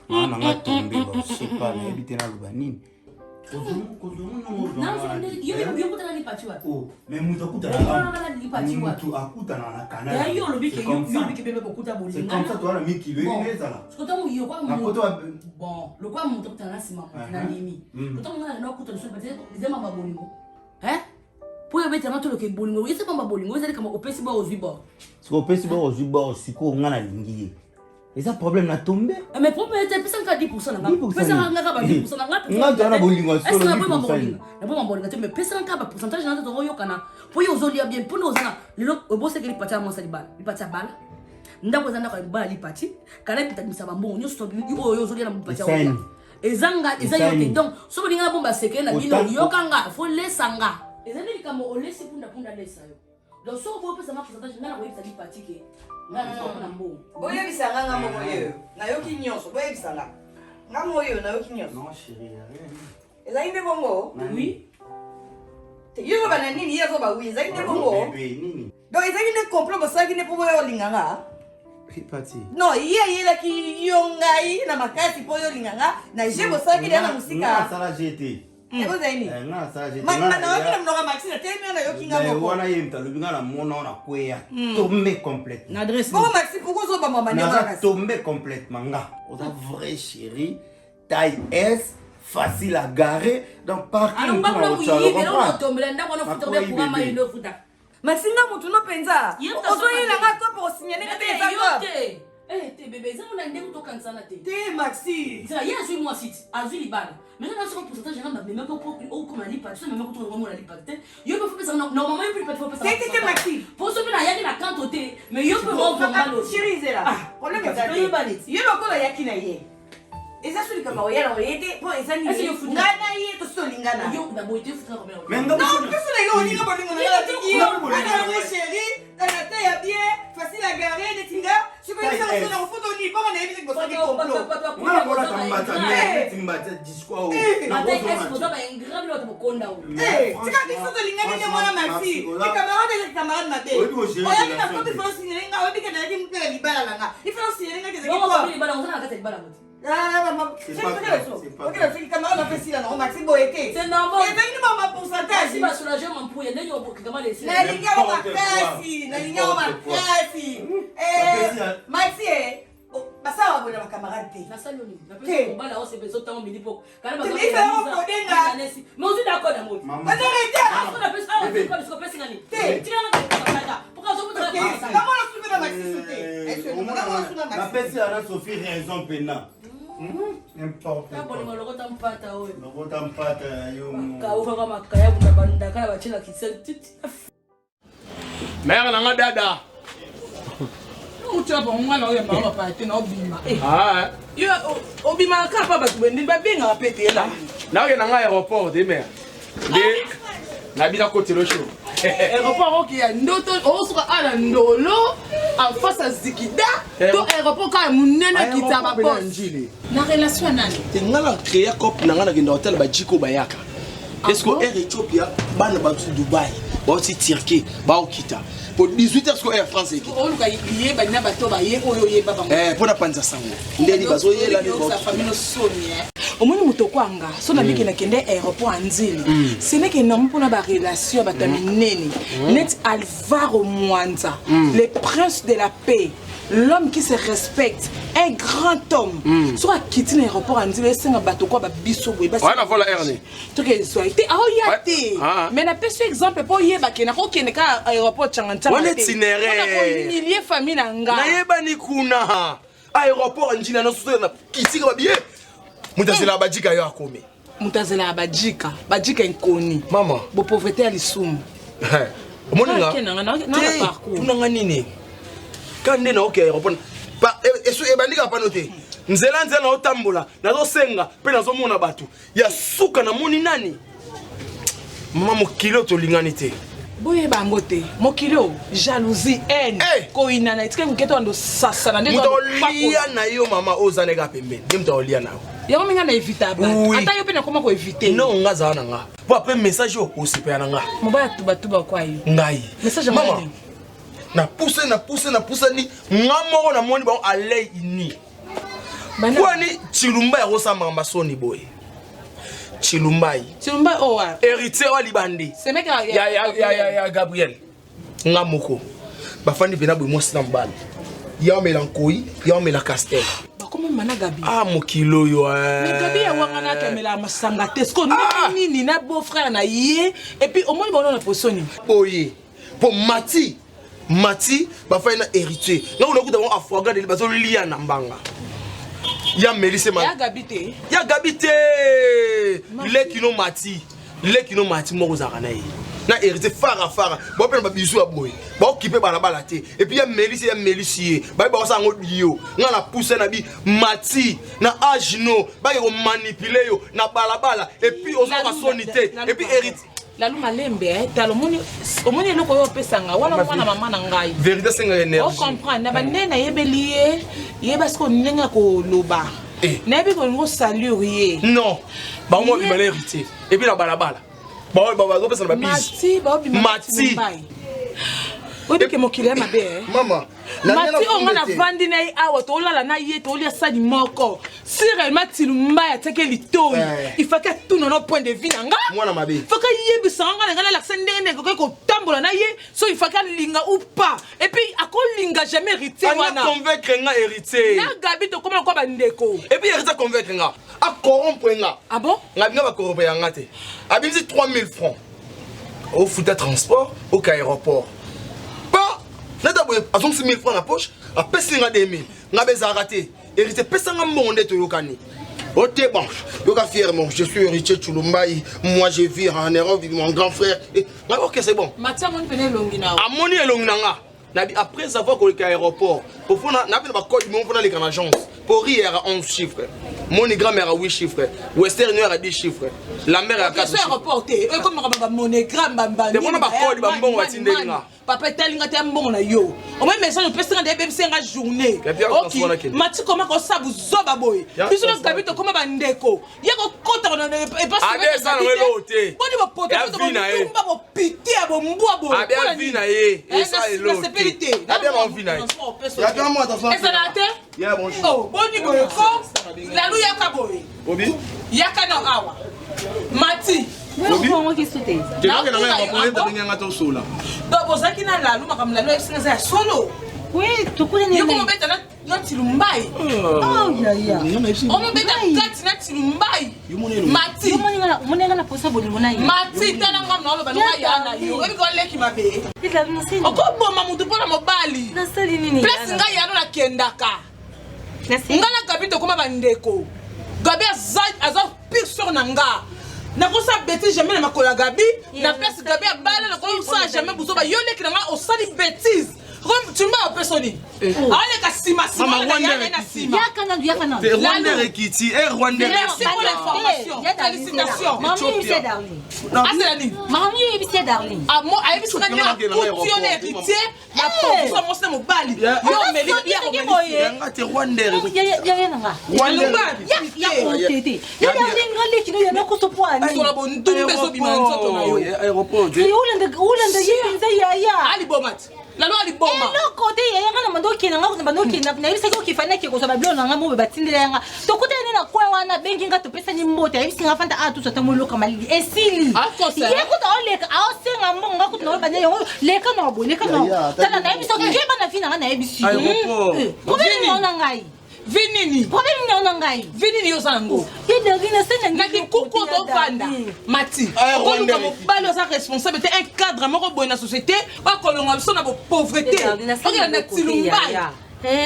on a tombé, je sais pas, mais habiter dans le banine. Oh, mais Moutakuta, c'est comme ça, toi, la mie qui veut, il est là. Bon, le quoi, Moutakuta, c'est ma mimi. Pourtant, on a un autre hein? Pour y mettre tout le que bolingo, oui c'est pas ma bolingo, c'est comme au pesiba aux vibors. Ce qu'on pesiba aux vibors, c'est quoi on a la ligne. Et ça problème n'a tombé. Mais pour peut-être 10% là. 10% là. On a bolingo solo. Est-ce que ma bolingo? La pas ma bolingo, mais personne n'a pas pourcentage dans ton yokana. Pour y ozolia bien pour nous là. Le boss c'est que il parti à mon salibal. Il parti à balle. Ndako zanda kwa balle il parti. Kana pita misa bambo nyo stop yo ozolia na parti à. Ezanga ezayote donc so bolinga bomba seke na bilo yokanga faut lesanga. Et ça veut dire que on laisse pour laisser. Donc si on veut pas ça marche pourcentage na ko yebisa lipatique. Na na mbo. Boye bisanga ngamo moyo. Na yoki nyonso boye bisanga. Ngamo yo na yoki nyonso. Non chérie, rien. Eza inde bongo? Oui. Te yo ba na nini yazo ba wi, eza inde bongo? Bébé nini. Donc eza inde complot bo saki ne po boyo linganga. Parti. Non, iye la ki yongai na makasi po yo linganga na je bo saki na musika. Ça la jeté. Et vous avez dit? Non, ça j'ai. Maintenant, on a Maxime, tellement de yokinga moko. On a eu le binga la mona na kwea. Tombé complètement. L'adresse. Bon Maxime, pourquoi ça pas maman? Tombé complètement. On a vrai chérie, taille S, facile à garer dans parking. Alors pas pour oui, mais on tombe là, on a foutu pour ma ino futa. Maxime na mutu no penza. Ozo yela ngato pour signaler que t'es yote. Eh, t'es bébé, ça on a ndenge to kansana te. T'es Maxime. Ça y a sur moi site, azui libana. Mais là sur pourcentage j'en ai même pas pour comme la lipa, tu sais même pas tout le la lipa. Yo peut faire ça normalement il peut pas faire ça. T'es Maxime. Pour ce là y a la cantoté, mais yo peut voir mal aussi. Chérie là. Problème est ça. Yo loko la yakina ye. Eza suli kama oyala oyete po eza ni. Ngana ye to solingana. Yo d'abord été foutra comme. Non, qu'est-ce que yo olinga bolingo na la tiki. Ana chérie, tana te ya bien, facile à garer des tinga. Je peux faire ça dans photo ni pas na yebisi bosa ki complot. Ngana bola tambata mais timbata discours. Na te est pour ça ba ingrave l'autre bokonda. Tika ki photo linga ni mwana Maxi. Ki camarade les camarades na te. Oya ni na photo faut signer nga, obi kana ki mukela libala langa. Il faut signer nga ke non ba libala on na kata libala moti. Ah, maman, c'est pas ça. Ok, la fille camarade a fait ça là, on Maxi boyeke. C'est normal. Et ben ni maman pourcentage. Si ba soulager mon pouille, ne yo comment laisser. Na linga wa makasi, na linga wa makasi. Maxi basa wa bona ba camarade te. Na saloni. Na pesa ko bala o se beso tango midi poko. Kana ba. Mais ça on kodenga. Mais on est d'accord d'amour. Arrête. On a pesa on pesa ngani. Tu vas pourquoi on peut pas ça. Comment on soumet dans Maxi sauter? Est-ce que comment on soumet dans Maxi? La pèse à la Sophie raison pena. N'importe quoi. Bon, le rotam pata oui. Le rotam pata yo. Ka ufa kama kaya bunda kala bachela kisenti. Mère nanga dada. Uchapa mwana oyo mama pati na obima. Ah. Yo obima ka pa ba kubendi ba benga pete la. Na yo nanga aéroport de mer. De na bila côté le show. Aéroport qui a ndoto osuka ala ndolo en face à Zikida. To aéroport ka munene kitaba po. Na relation nani? Te ngala créer couple nanga na genda hotel ba Jiko Bayaka. Est-ce que Air Ethiopia bana ba Dubai, ba aussi Turquie, ba okita. Pour 18 heures Air France qui. O luka yiye ba na bato ba ye oyo ye baba. Pour na panza sango. Ndeli bazo ye la ni sa famille no sonia. Omoni moto kwanga so na biki na kende aéroport Anzili. Ce n'est que non pour na ba relation ba taminene. Net Alvaro Mwanza, le prince de la paix. L'homme qui se respecte, un grand homme. Soit quitter l'aéroport en disant c'est un bateau quoi biso boy. Ouais la voilà Ernie. Tu que soit été ah yate. Mais na pese exemple pour yeba ke na ko ke ka aéroport changanta. On est itinéraire. Il y a famille nga. Na yeba ni kuna. Aéroport njina no so na kisika ba bien. Muta c'est la badika yo akome. mutazela bajika inconnue mama bo pauvreté ya lisumu omoninga parcours tunanga nini kande na oke aéroport eso ebandika pano te nzela na otambola nazosenga mpe nazomona bato ya suka na moni nani mama mokilo tolingani te boye bango te mokilo jalousie haine koina na etike muketo ando sasa na ndeto olia na yo mama ozaneka pembeni ndeto olia na yo yango minga na éviter ba ata yo pe na koma ko éviter non ngaza na nga po après message o osipela na nga mobaya tuba kwa yo ngai message mama na pousse ni nga moko na moni ba allez ini kwani chilumba ya kosamba mbasoni boy chilumba owa héritier wa libandi semeka ya Gabriel nga moko bafandi pena boy mosi na mbali ya melankoi ya melakastel bakoma mana Gabi mokilo yo mais Gabi ya wanga na kamela masanga te sko nini na beau frère na ye et puis au moins bon na posoni boye po Mati bafandi na héritier nga unakuta bon afoga de bazo lia na mbanga ya Melise man ya Gabite lekino Mati moko zaka na ye na héritier fara ba pe na bisu ya boy ba occupé bala te et puis ya Melise ba sa ngo dio nga na pousse na bi Mati na agino ba ke ko manipuler yo na bala et puis ozo ka sonité et puis héritier la luma lembe talomoni omoni eloko yo pesanga wana mwana mama na ngai vérité senga énergie on comprend na banena yebeliye yeba sko nenga ko loba na yebi ko ngo saluer non ba mo bi bala héritier et puis na balabala ba go pesa na ba Mati obi ke mokile ya mabe mama Mati onga na vandi na awa to lala na ye to lia sadi moko si réellement tilumba ya teke litoi il faut que tout non point de vue nga mwana mabe il faut que ye bisanga nga la sendene ko tambola na ye so il faut que linga ou pas et puis ako linga jamais héritier wana convaincre nga héritier na Gabi to comment ko bandeko et puis héritier convaincre nga a corrompre nga ah bon nga binga ba corrompre nga te abimisi 3000 francs au foot de transport au aéroport nada boye azong 6000 francs na poche a pesi nga 2000 nga beza raté hérité pesa nga monde to yokani oté bon yoka fier mon je suis héritier Chulumbai moi je vis en Europe mon grand frère nga OK c'est bon Matia mon pene longi na amoni elongi nga na après avoir ko aéroport pour fona na ba code mon fona les can agence pour rire à 11 chiffres mon grand-mère a 8 chiffres Western a 10 chiffres la mère a 4 chiffres reporté et comme ba monogramme bamba de mon ba code ba mbongo watindelinga papa telinga te mbongo na yo o même message pesa nga de senga journée OK Mati comment ko sabu zoba boy biso na Gabi to comment ba ndeko yako kota na e pas ça no loté boni ba poto to ba bo pité bo mbwa bo a bien na ye et ça est loté a bien envie na ye ya bien moi dans ça la te ya bonjour oh boni boy ko la lu yaka boy obi yaka na awa Mati Obi ko ki sote na ke na nga ko nda nga to sola do bozaki na la lu makamla lo esinga solo oui tukule ni yoko mbeta na tilumbai oh ya o mbeta kati na tilumbai Mati monenga na posa boni mona Mati tana ngam na lo ba nga ya na yo ebi ko leki mabe ila na sini o ko boma mutu pona mobali na sali nini plus nga ya na kendaka na sini nga na Gabi to koma bandeko Gabi aza pire sur nanga na ko sa bêtise jamais na makola Gabi na place Gabi abala na ko sa jamais buzo ba yole ki nga o sali bêtise comme tu m'as personne ale ka sima na sima yakana te Rwanda rekiti Rwanda merci pour l'information félicitations mami c'est darling Aselani mami c'est darling amo ayebi sika ni kutionne héritier na pour ça mon bali yo meli bien nga te Rwanda ya nanga ya kontete ya ngale kino ya nakoto poani sur la bonne tout beso bimanzo to na yo aéroport ulanda yinza ya ali bomat la loi ali bomba no kote ya ngana mandoki na ngako mandoki na yebisa ko kifanya ke ko so bablo na ngamo batindela yanga to kuta ni na kwa wana bengi ngato pesa ni mbote yebisa ngafanta atu so tamuluka malili esili ye kuta oleka aosenga mbongo ngakuta no banya yo leka no bo leka no tala na yebisa ke bana fina na yebisi ko beni no ngai vinini problème ni ona ngai vinini yo sango ida vina sena ngaki kuko to fanda Mati ko lu comme balo sa responsable te un cadre moko boy na société ba kolonga biso na pauvreté ok na tilumbai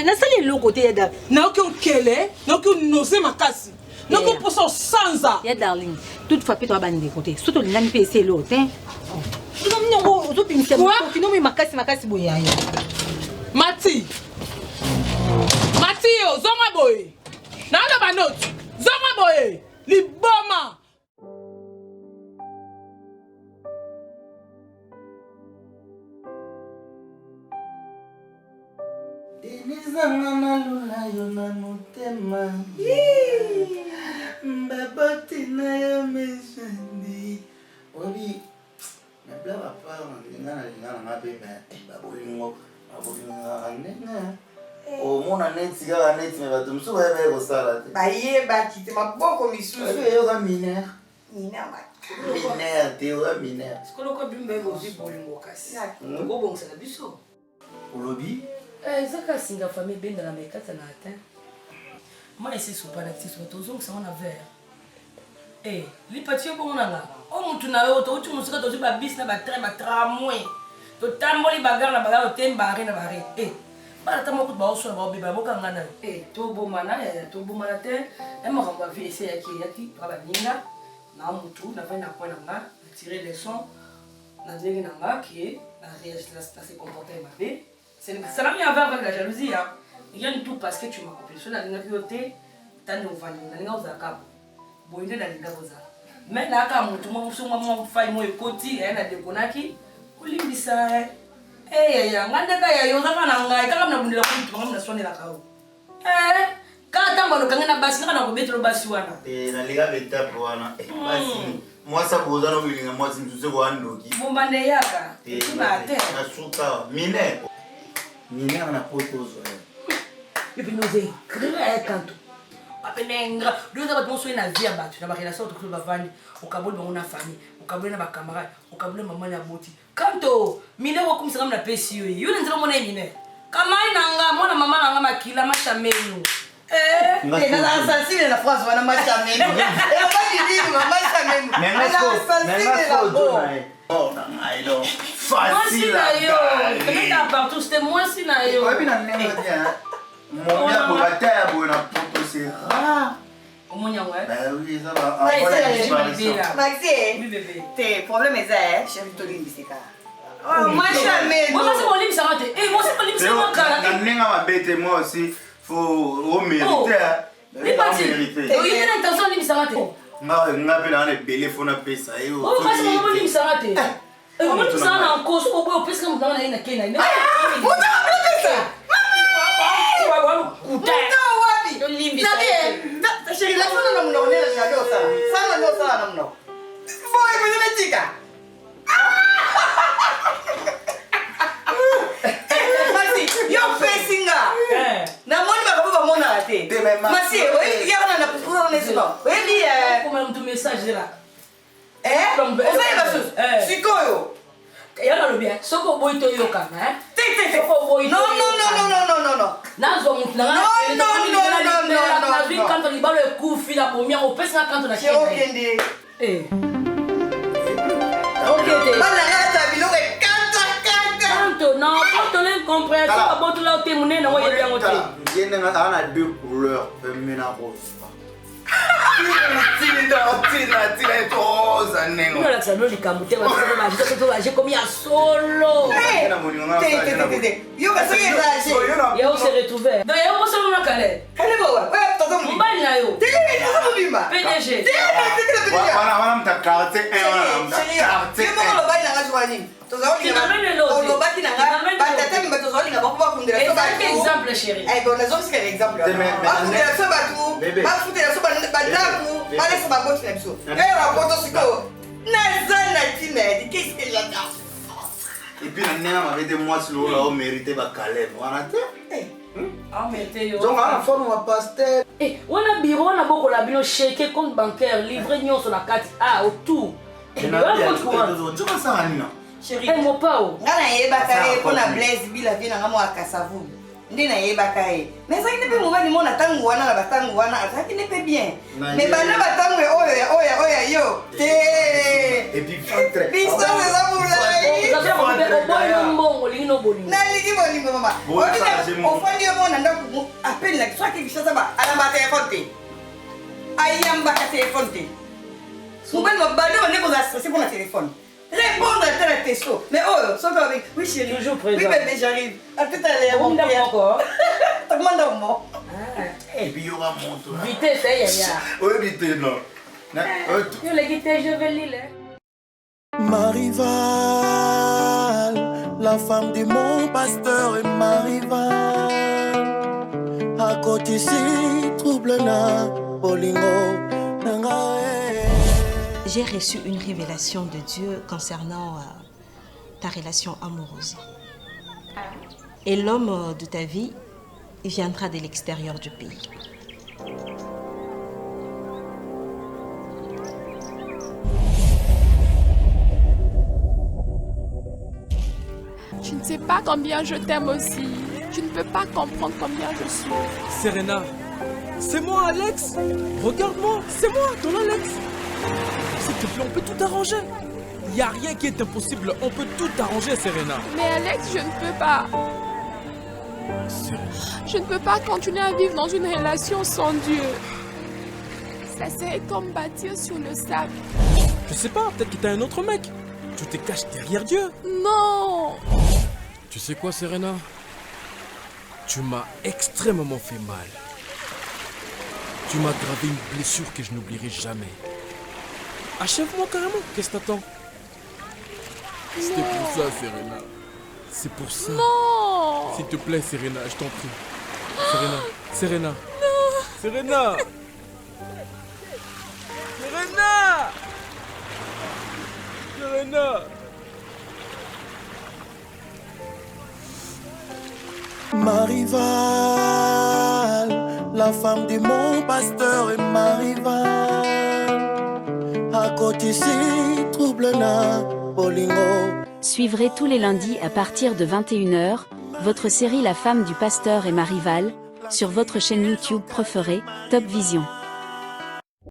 na sali loko te yada na ok kele na ok nose makasi noko poso sanza ya darling toutefois pe to bande côté surtout l'ami pe c'est l'autre hein non non opimisa mokoti no makasi boya yo Mati yo zonga boye na banoti zonga boye liboma Denizanga na lula yo na motema mbaboti na yo mesandi obi na blaba pa na lingana ngabe ba bolingo nene omona neti kaka neti me bato mosusu bayeba kosala te bayebaki te maboko misusu eyoka minere te oka minere sikoloko bimba ekozwi bolingo kasi okobongisana biso olobi ezaka singa famille ebendaka na ekata na atin mwana esesopana tiso tozongisango na vere lipati yo bongonanga o mutu na yo touti mosika tozwi babisi na batrain batramwe totamboli bagare na bagare otembare na bare bana ta moko baosola baobeba bokanga na tobomana te makambo ya vie eseyaki babaninga na mutu na vai na point na nga natire leson na ndenge na nga ke na se comporter mabe ça n'a rien à voir avec la jalousie hein. Rien du tout parce que tu m'as coupé sur la ligne de tani ufanye na linga uzaka boinde na linga boza mais na ka mutu mo musuma mo fai mo ekoti na dekonaki ulimbisa ya ngande ka ya yoza kana ngai kaka mna bundela ko mutu ngamna sonela kawo ka tamba no kangena basi kana ko betlo basi wana na liga beta wana basi mwasa boza no bilinga mwasi mtuze ko andoki bombande yaka tuna te na suka mine na potozo depuis nous écrire kanto apenenga doza ba tonso na vie abatu na ba relation to ba vandi ukabuli bango na famille ukabuli na ba camarade ukabuli mama na boti kanto mine wo kumisa kama na pesi yo nzira mona mine kama inanga mona mama nanga makila machamenu na assassine la France wana machamenu ba didi mama machamenu facile partout c'était moi si na yo mon ya bota ya bona poto c'est rare omonya ouais oui ça va Maxi te problème est chérie to limbiseka moi jamais moi c'est mon lim ça va te moi c'est mon lim ça va quand nenga mabete moi aussi faut au mériter les parti oui il y a une intention lim ça va te nga pe na bele fona pesa yo moi c'est mon lim ça va te moi lim ça na cause au bout parce que mon dans na kena mais chérie, la femme n'a pas de ça n'a pas de yo pesinga na moni ba mona te masi ya na pour na siko eli comment un message là on va la chose sikoyo yala lo bien soko boy to yoka soko boy non nazo mutu na na vie quand on libalo ekufi la première au pesa quand on a chez okende bana ngata biloko kanto non porte l'incompréhension aboto la ote munene wo yebya ngote ngene ngana deux couleurs femina rose j'ai commis à solo. Yo se retrouvé. Donc yo mo solo na kale. Kale bowa. Mbali na yo. PDG. Wana mtakarte wana mtakarte. Yo mo bali na ngazi wani. Tozali na. Ono baki na ngazi. Batata mi batozali na bakwa kundela so ba. Exemple chérie. Eh bon, nazo c'est l'exemple. Ba kundela so ba tu. Ba kundela so ba daku. Ba laisse ba botte na biso. Eh rapoto siko. Nazana tinedi. Qu'est-ce que j'adore. Et puis nena mabete moi si lo la mérité ba calme. Wana te. Donc à la forme on va pasteur. Wana bureau na boko la bino chèque compte bancaire livré nyonso na carte A autour. Chérie, mon pao. Ngana yebaka e pona Blaise bila vina ngamo akasavu. Ndi na yebaka e. Mais ça qui ne peut mobali mona tangu wana na batangu wana, ça qui ne peut bien. Mais bana batangu oya yo. Et puis ventre. Biso za bulai. Na ligi bolingo mama. Au fond dio mona ndaku appelle la soit quelque chose ba ala ba téléphone. ayambaka téléphone te mobali mabande bande kozala stressé pour la téléphone répondre à tel texto mais oh soki avec oui chérie toujours présent oui bébé j'arrive à tout à l'heure mon père takomanda mo et puis il y aura mon tour vitesse yaya oui vitesse non yo le guité je vais lire ma rivale, la femme de mon pasteur est ma rivale. À côté ici, trouble na bolingo nangae. J'ai reçu une révélation de Dieu concernant ta relation amoureuse. Et l'homme de ta vie viendra de l'extérieur du pays. Tu ne sais pas combien je t'aime aussi. Tu ne peux pas comprendre combien je suis. Serena, c'est moi Alex. Regarde-moi, c'est moi, ton Alex. S'il te plaît, on peut tout arranger. Il n'y a rien qui est impossible, on peut tout arranger, Serena. Mais Alex, je ne peux pas. Je ne peux pas continuer à vivre dans une relation sans Dieu. Ça serait comme bâtir sur le sable. Je sais pas, peut-être que t'as un autre mec. Tu te caches derrière Dieu. Non. Tu sais quoi, Serena? Tu m'as extrêmement fait mal. Tu m'as gravé une blessure que je n'oublierai jamais. Achève-moi carrément, qu'est-ce que t'attends? C'était pour ça, Serena. C'est pour ça. Non. S'il te plaît, Serena, je t'en prie. Serena, Serena. Non. Serena. Serena. Serena. Ma rivale, la femme de mon pasteur est ma rivale. À côté ici, trouble na bolingo. Suivrez tous les lundis à partir de 21h, votre série La femme du pasteur et ma rivale, sur votre chaîne YouTube préférée, Top Vision.